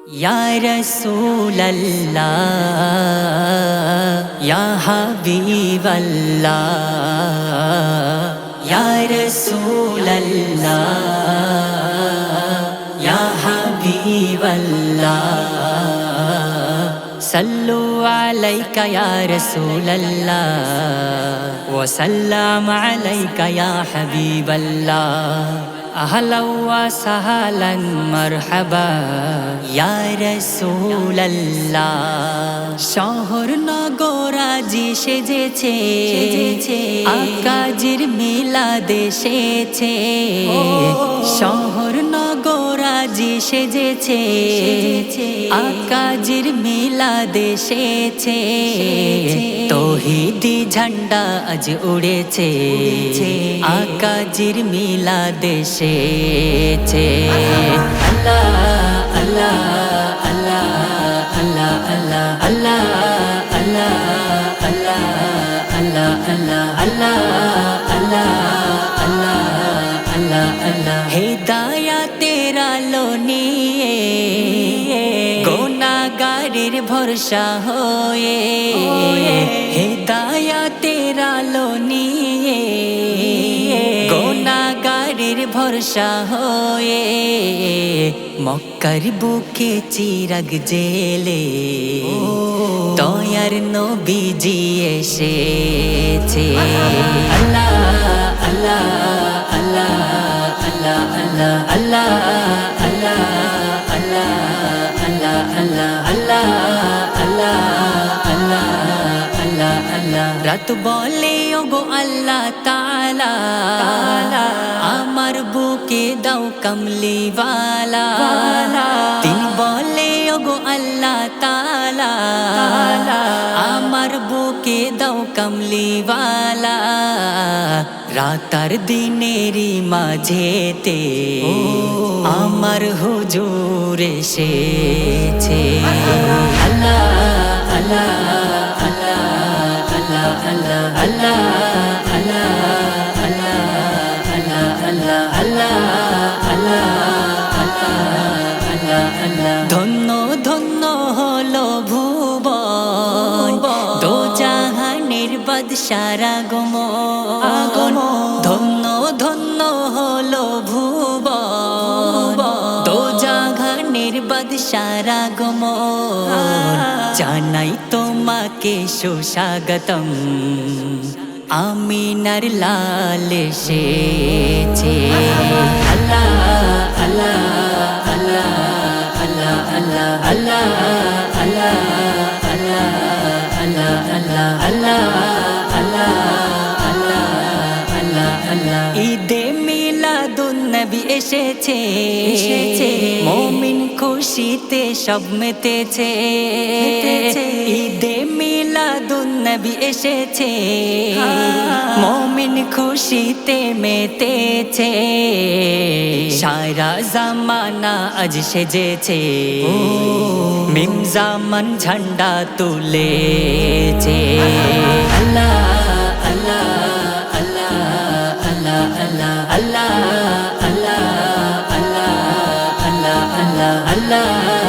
या रसूल अल्लाह या हबीब अल्लाह या रसूल अल्लाह या हबीब अल्लाह सल्लु अलैका या रसूल अल्लाह व सल्लम अलैका या हबीब अल्लाह अहलन व सहलन मरहबा या रसूल अल्लाह शहर नगर আজি সেজেছে আকাজির মিলাদ এসেছে শহর নগর আজি সেজেছে আকাজির মিলাদ এসেছে তৌহিদি ঝান্ডা আজ উড়েছে আকাজির মিলাদ এসেছে আল্লাহ আল্লাহ আল্লাহ আল্লাহ আল্লাহ আল্লাহ আল্লাহ আল্লাহ আল্লাহ আল্লাহ আল্লাহ আল্লাহ আল্লাহ আল্লাহ হিদায়াতের আলো নিয়ে গুনাহগারের ভরসা হয়ে হিদায়াতের আলো নিয়ে গুনাহগারের ভরসা হয়ে মক্কার বুকে চিরাগ জেলে দয়ার নবীজি এসেছে আল্লাহ আল্লাহ আল্লাহ আল্লাহ আল্লাহ আল্লাহ আল্লাহ আল্লাহ আল্লাহ আল্লাহ আল্লাহ আল্লাহ আল্লাহ আল্লাহ রাত বলে ওগো আল্লাহ তাআলা আমার বুকে দাও কমলিওয়ালা দিন বলে ওগো আল্লাহ তাআলা আমার বুকে দাও কমলিওয়ালা রাতার দিনেরই মাঝেতে আমার হুজুর এসেছে আল্লাহ আল্লাহ আল্লাহ আল্লাহ আল্লাহ আল্লাহ আল্লাহ আল্লাহ আল্লাহ আল্লাহ আল্লাহ আল্লাহ ধন্য ধন্য হলো ভুবন দোজাহানের বাদশার আগমন ধন্য ধন্য হলো ভুবন দোজাহানের বাদশার আগমন জানাই তোমাকে সুস্বাগতম আমিনার লাল এসেছে আল্লাহ আল্লাহ আল্লাহ আল্লাহ আল্লাহ আল্লাহ আল্লাহ আল্লাহ আল্লাহ আল্লাহ আল্লাহ আল্লাহ আল্লাহ আল্লাহ ঈদে মিলাদুন নবী এসেছে মুমিন খুশিতে সব মেতেছে ঈদে মিলাদুন নবী এসেছে মুমিন খুশিতে মেতেছে সারা জামানা আজ সেজেছে মিম জামান ঝান্ডা তুলেছে আল্লাহ আল্লাহ আল্লাহ আল্লাহ আল্লাহ আল্লাহ আল্লাহ আল্লাহ আল্লাহ আল্লাহ